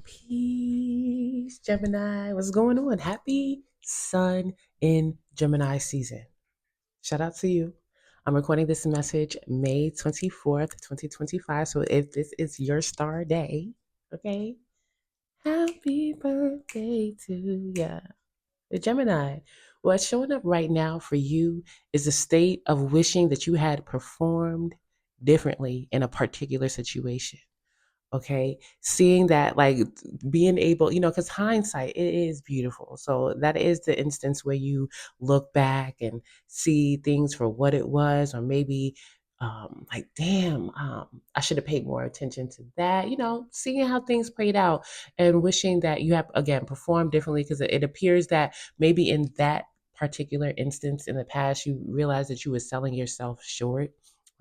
Peace, Gemini. What's going on? Happy Sun in Gemini season. Shout out to you. I'm recording this message May 24th, 2025. So if this is your star day, okay, happy birthday to ya. The Gemini. What's showing up right now for you is a state of wishing that you had performed differently in a particular situation. Okay, seeing that, like, being able, because hindsight, it is beautiful. So that is the instance where you look back and see things for what it was, or maybe like, damn, I should have paid more attention to that, seeing how things played out and wishing that you have, again, performed differently, because it appears that maybe in that particular instance in the past you realized that you were selling yourself short,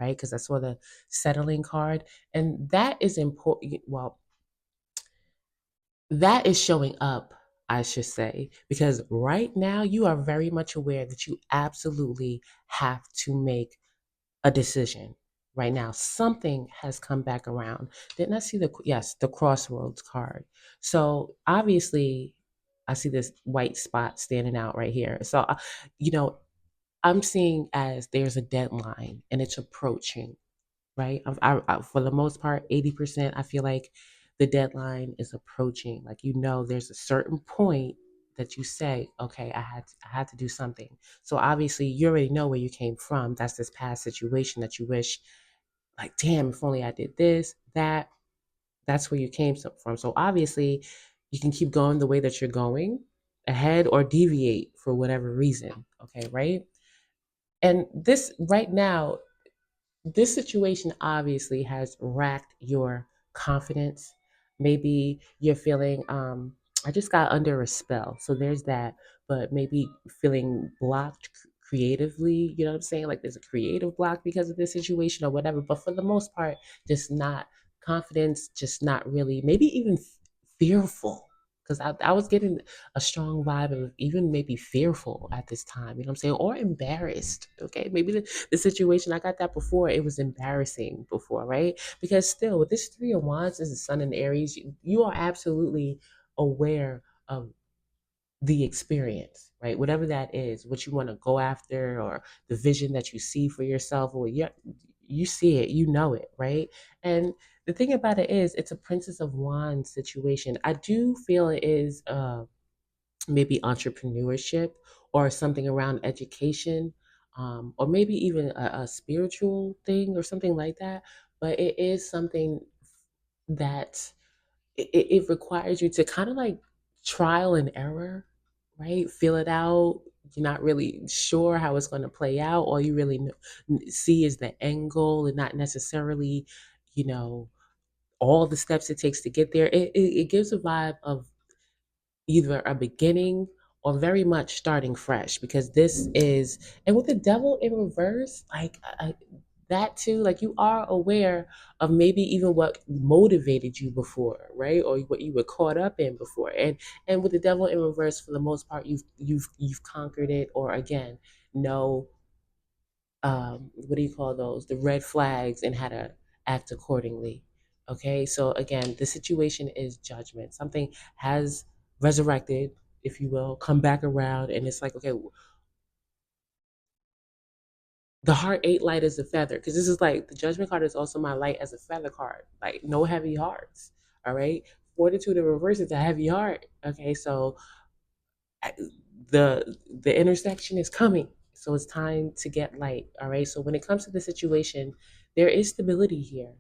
right? Because I saw the settling card, and that is important. Well, that is showing up, I should say, because right now you are very much aware that you absolutely have to make a decision. Right now something has come back around. Didn't I see the crossroads card? So obviously I see this white spot standing out right here. So you know I'm seeing as there's a deadline and it's approaching, right? For the most part, 80%, I feel like the deadline is approaching. Like, there's a certain point that you say, okay, I had to do something. So obviously, you already know where you came from. That's this past situation that you wish, like, damn, if only I did this, that. That's where you came from. So obviously, you can keep going the way that you're going ahead, or deviate for whatever reason. Okay, right? And this right now, this situation obviously has racked your confidence. Maybe you're feeling, I just got under a spell. So there's that, but maybe feeling blocked creatively. You know what I'm saying? Like, there's a creative block because of this situation or whatever. But for the most part, just not confidence, just not really, maybe even fearful. Because I was getting a strong vibe of even maybe fearful at this time, you know what I'm saying? Or embarrassed. Okay. Maybe the situation, I got that before, it was embarrassing before, right? Because still, with this Three of Wands is the Sun in Aries, you are absolutely aware of the experience, right? Whatever that is, what you want to go after, or the vision that you see for yourself, or you see it, you know it, right? And the thing about it is, it's a Princess of Wands situation. I do feel it is maybe entrepreneurship, or something around education, or maybe even a spiritual thing or something like that. But it is something that it requires you to kind of like trial and error, right? Feel it out. You're not really sure how it's going to play out. All you really see is the end goal, and not necessarily, you know, all the steps it takes to get there. It gives a vibe of either a beginning or very much starting fresh, because this is, and with the devil in reverse, like, that too, like, you are aware of maybe even what motivated you before, right? Or what you were caught up in before. And with the devil in reverse, for the most part, you've conquered it, or again, know, what do you call those, the red flags, and how to act accordingly. Okay, so again, the situation is judgment. Something has resurrected, if you will, come back around, and it's like, okay, the heart ain't light as a feather, because this is like, the judgment card is also my light as a feather card, like, no heavy hearts. All right, fortitude in reverse is a heavy heart. Okay, so the intersection is coming, so it's time to get light. All right, so when it comes to the situation, there is stability here.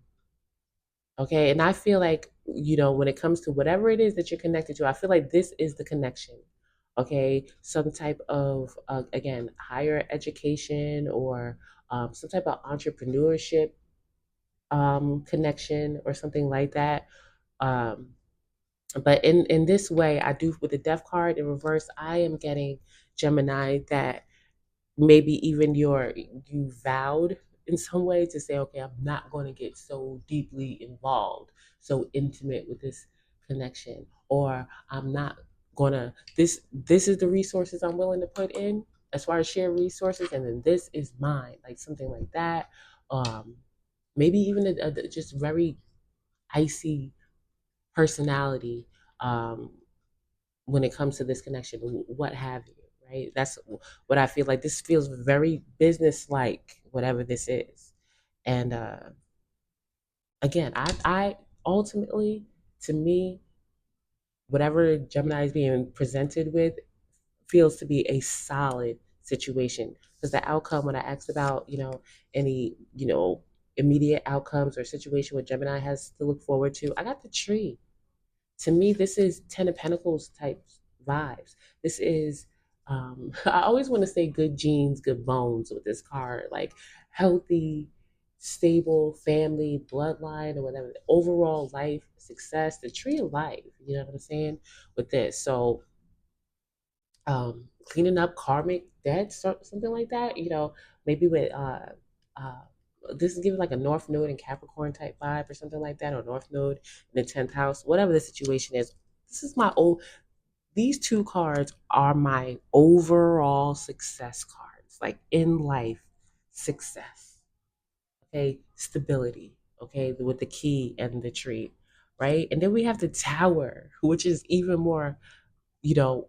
Okay, and I feel like, when it comes to whatever it is that you're connected to, I feel like this is the connection. Okay, some type of, again, higher education, or some type of entrepreneurship, connection, or something like that. um, but in this way, I do, with the death card in reverse, I am getting, Gemini, that maybe even you vowed in some way to say, okay, I'm not going to get so deeply involved, so intimate with this connection, or I'm not gonna, this is the resources I'm willing to put in, as far as share resources, and then this is mine, like something like that. um Maybe even just very icy personality, um, when it comes to this connection, what have you, right? That's what I feel like. This feels very business like, whatever this is. And again, I ultimately, to me, whatever Gemini is being presented with feels to be a solid situation. Because the outcome, when I asked about, any, immediate outcomes or situation what Gemini has to look forward to, I got the tree. To me, this is Ten of Pentacles type vibes. This is, I always want to say good genes, good bones with this card, like healthy, stable family, bloodline, or whatever. Overall life, success, the tree of life. You know what I'm saying? With this. So, cleaning up karmic debt, something like that. Maybe with uh, this is giving like a North Node and Capricorn type vibe or something like that, or North Node in the 10th house, whatever the situation is. This is my old. These two cards are my overall success cards, like in life success. Okay, stability. Okay, with the key and the tree, right? And then we have the Tower, which is even more,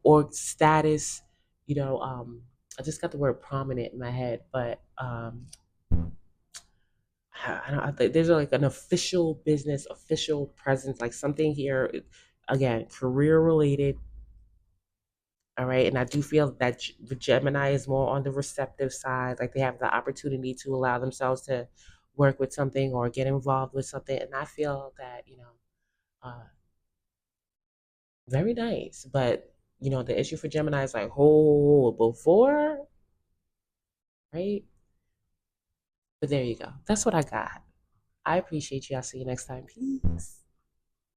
or status, I just got the word prominent in my head, but I don't, I think there's like an official business, official presence, like something here, again, career related. All right. And I do feel that the Gemini is more on the receptive side. Like they have the opportunity to allow themselves to work with something or get involved with something. And I feel that, uh, very nice. But, the issue for Gemini is like, oh, before, right? But there you go. That's what I got. I appreciate you. I'll see you next time. Peace.